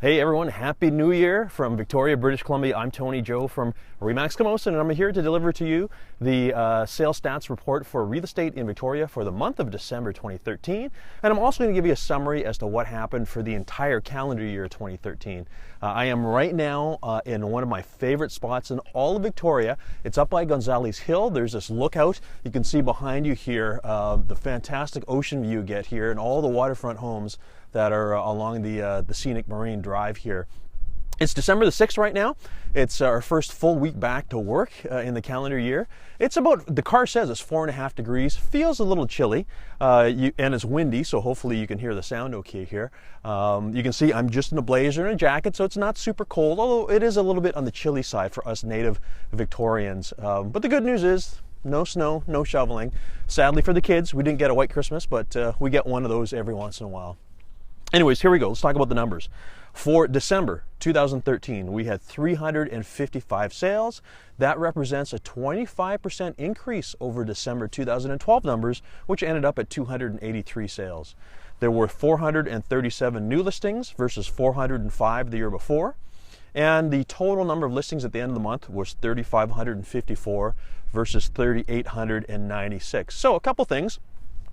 Hey everyone, Happy New Year from Victoria, British Columbia. I'm Tony Joe from Remax Camosun, and I'm here to deliver to you the sales stats report for real estate in Victoria for the month of December 2013. And I'm also going to give you a summary as to what happened for the entire calendar year 2013. I am right now in one of my favorite spots in all of Victoria. It's up by Gonzales Hill. There's this lookout. You can see behind you here the fantastic ocean view you get here and all the waterfront homes that are along the scenic marine drive here. It's December the 6th right now. It's our first full week back to work in the calendar year. It's about, the car says it's 4.5 degrees, feels a little chilly, and it's windy, so hopefully you can hear the sound okay here. You can see I'm just in a blazer and a jacket, so it's not super cold, although it is a little bit on the chilly side for us native Victorians. But the good news is, no snow, no shoveling. Sadly for the kids, we didn't get a white Christmas, but we get one of those every once in a while. Anyways, here we go. Let's talk about the numbers. For December 2013, we had 355 sales. That represents a 25% increase over December 2012 numbers, which ended up at 283 sales. There were 437 new listings versus 405 the year before. And the total number of listings at the end of the month was 3,554 versus 3,896. So a couple things.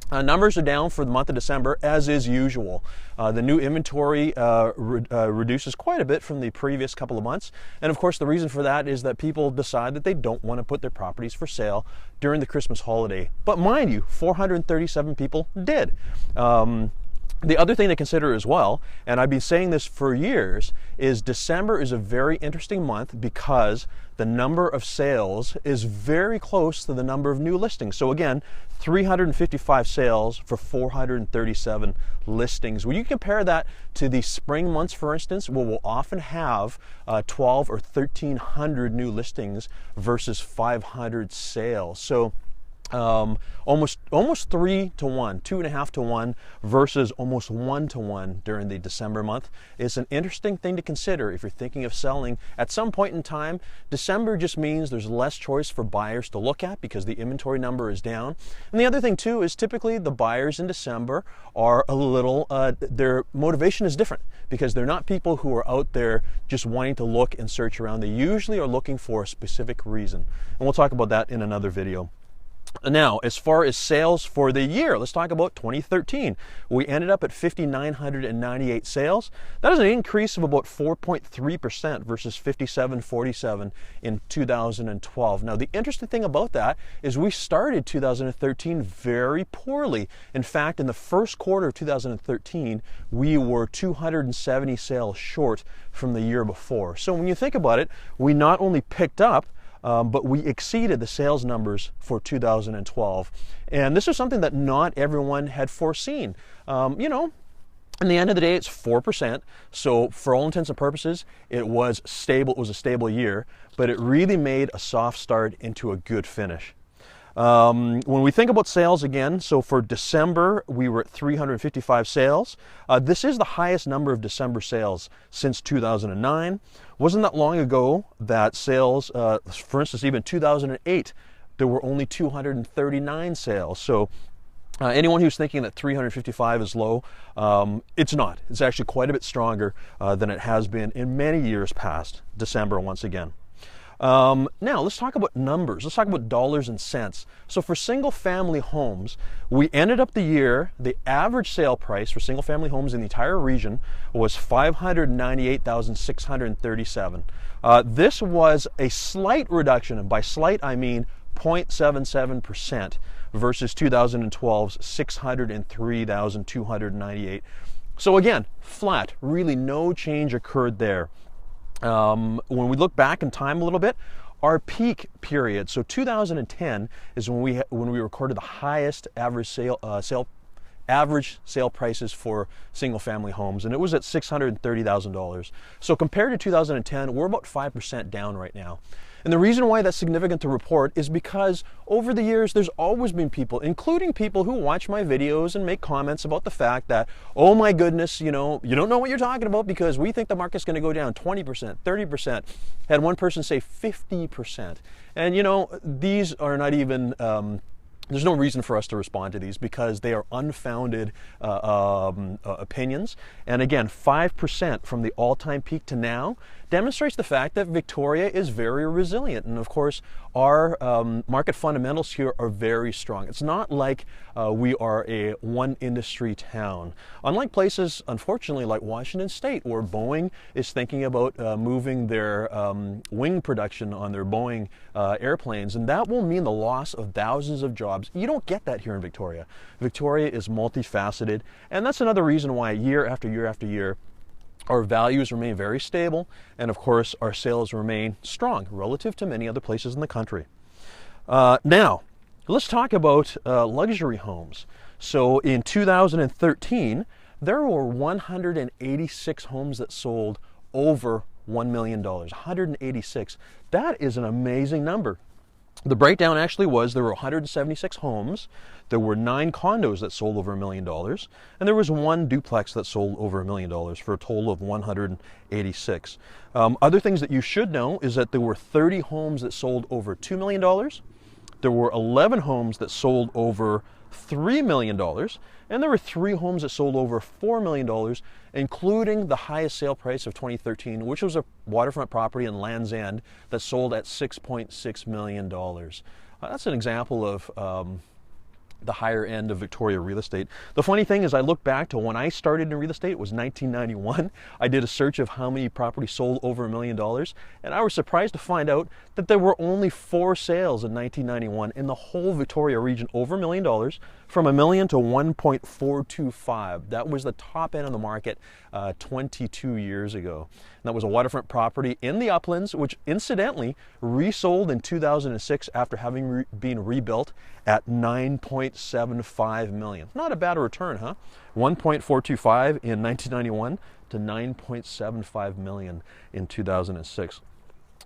Numbers are down for the month of December, as is usual. The new inventory reduces quite a bit from the previous couple of months. And of course, the reason for that is that people decide that they don't want to put their properties for sale during the Christmas holiday. But mind you, 437 people did. The other thing to consider as well, and I've been saying this for years, is December is a very interesting month because the number of sales is very close to the number of new listings. So again, 355 sales for 437 listings. When you compare that to the spring months, for instance, where we'll often have 12 or 1,300 new listings versus 500 sales. So almost 3 to 1, 2.5 to 1 versus almost 1 to 1 during the December month. It's an interesting thing to consider if you're thinking of selling at some point in time. December just means there's less choice for buyers to look at because the inventory number is down. And the other thing too is typically the buyers in December are a little, their motivation is different because they're not people who are out there just wanting to look and search around. They usually are looking for a specific reason. And we'll talk about that in another video. Now, as far as sales for the year, let's talk about 2013. We ended up at 5,998 sales. That is an increase of about 4.3% versus 5,747 in 2012. Now, the interesting thing about that is we started 2013 very poorly. In fact, in the first quarter of 2013, we were 270 sales short from the year before. So when you think about it, we not only picked up, but we exceeded the sales numbers for 2012. And this is something that not everyone had foreseen. You know, in the end of the day, it's 4%. So for all intents and purposes, it was stable. It was a stable year, but it really made a soft start into a good finish. When we think about sales again, so for December, we were at 355 sales. This is the highest number of December sales since 2009. Wasn't that long ago that sales, for instance, even 2008, there were only 239 sales. So anyone who's thinking that 355 is low, it's not. It's actually quite a bit stronger than it has been in many years past. December once again. Now let's talk about numbers. Let's talk about dollars and cents. So for single family homes, we ended up the year, the average sale price for single family homes in the entire region was $598,637. This was a slight reduction, and by slight I mean 0.77% versus 2012's $603,298. So again, flat, really no change occurred there. When we look back in time a little bit, our peak period, so 2010 is when we recorded the highest average sale prices for single family homes, and it was at $630,000. So compared to 2010, we're about 5% down right now. And the reason why that's significant to report is because over the years, there's always been people, including people who watch my videos and make comments about the fact that, oh my goodness, you don't know what you're talking about because we think the market's going to go down 20%, 30%. Had one person say 50%. And these are not even, there's no reason for us to respond to these because they are unfounded opinions. And again, 5% from the all-time peak to now demonstrates the fact that Victoria is very resilient. And of course, our market fundamentals here are very strong. It's not like we are a one industry town. Unlike places, unfortunately, like Washington State, where Boeing is thinking about moving their wing production on their Boeing airplanes, and that will mean the loss of thousands of jobs. You don't get that here in Victoria. Victoria is multifaceted, and that's another reason why year after year after year, our values remain very stable, and of course, our sales remain strong relative to many other places in the country. Now, let's talk about luxury homes. So in 2013, there were 186 homes that sold over $1 million. 186. That is an amazing number. The breakdown actually was there were 176 homes, there were 9 condos that sold over $1 million, and there was 1 duplex that sold over $1 million for a total of 186. Other things that you should know is that there were 30 homes that sold over $2 million, there were 11 homes that sold over $3 million, and there were 3 homes that sold over $4 million, including the highest sale price of 2013, which was a waterfront property in Land's End that sold at $6.6 million. That's an example of the higher end of Victoria real estate. The funny thing is I look back to when I started in real estate, it was 1991. I did a search of how many properties sold over $1 million, and I was surprised to find out that there were only 4 sales in 1991 in the whole Victoria region over $1 million, from $1 million to 1.425. That was the top end of the market 22 years ago. And that was a waterfront property in the Uplands, which incidentally resold in 2006 after having been rebuilt at $9.75 million. Not a bad return, huh? 1.425 in 1991 to 9.75 million in 2006.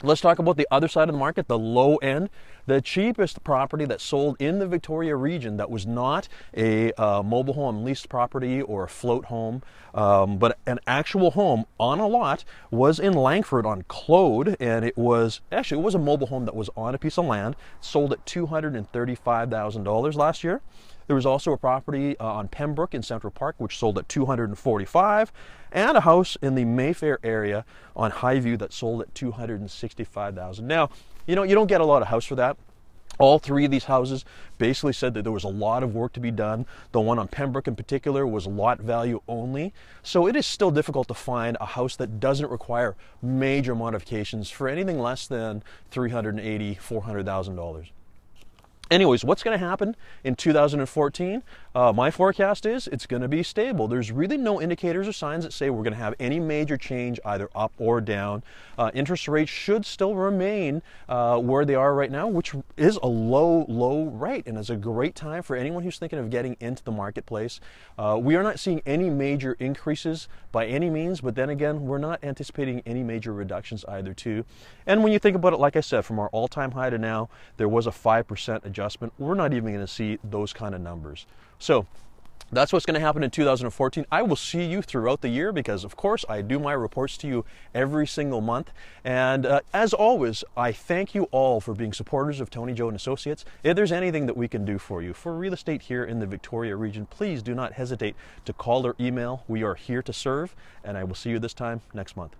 Let's talk about the other side of the market, the low end. The cheapest property that sold in the Victoria region that was not a mobile home leased property or a float home, but an actual home on a lot was in Langford on Claude, and it was a mobile home that was on a piece of land, sold at $235,000 last year. There was also a property on Pembroke in Central Park, which sold at $245,000, and a house in the Mayfair area on Highview that sold at $265,000. Now, you don't get a lot of house for that. All 3 of these houses basically said that there was a lot of work to be done. The one on Pembroke in particular was lot value only. So it is still difficult to find a house that doesn't require major modifications for anything less than $380,000, $400,000. Anyways, what's going to happen in 2014? My forecast is it's going to be stable. There's really no indicators or signs that say we're going to have any major change either up or down. Interest rates should still remain where they are right now, which is a low rate, and is a great time for anyone who's thinking of getting into the marketplace. We are not seeing any major increases by any means, but then again, we're not anticipating any major reductions either too. And when you think about it, like I said, from our all-time high to now, there was a 5% adjustment. We're not even going to see those kind of numbers. So that's what's going to happen in 2014. I will see you throughout the year because, of course, I do my reports to you every single month. And as always, I thank you all for being supporters of Tony Joe and Associates. If there's anything that we can do for you for real estate here in the Victoria region, please do not hesitate to call or email. We are here to serve, and I will see you this time next month.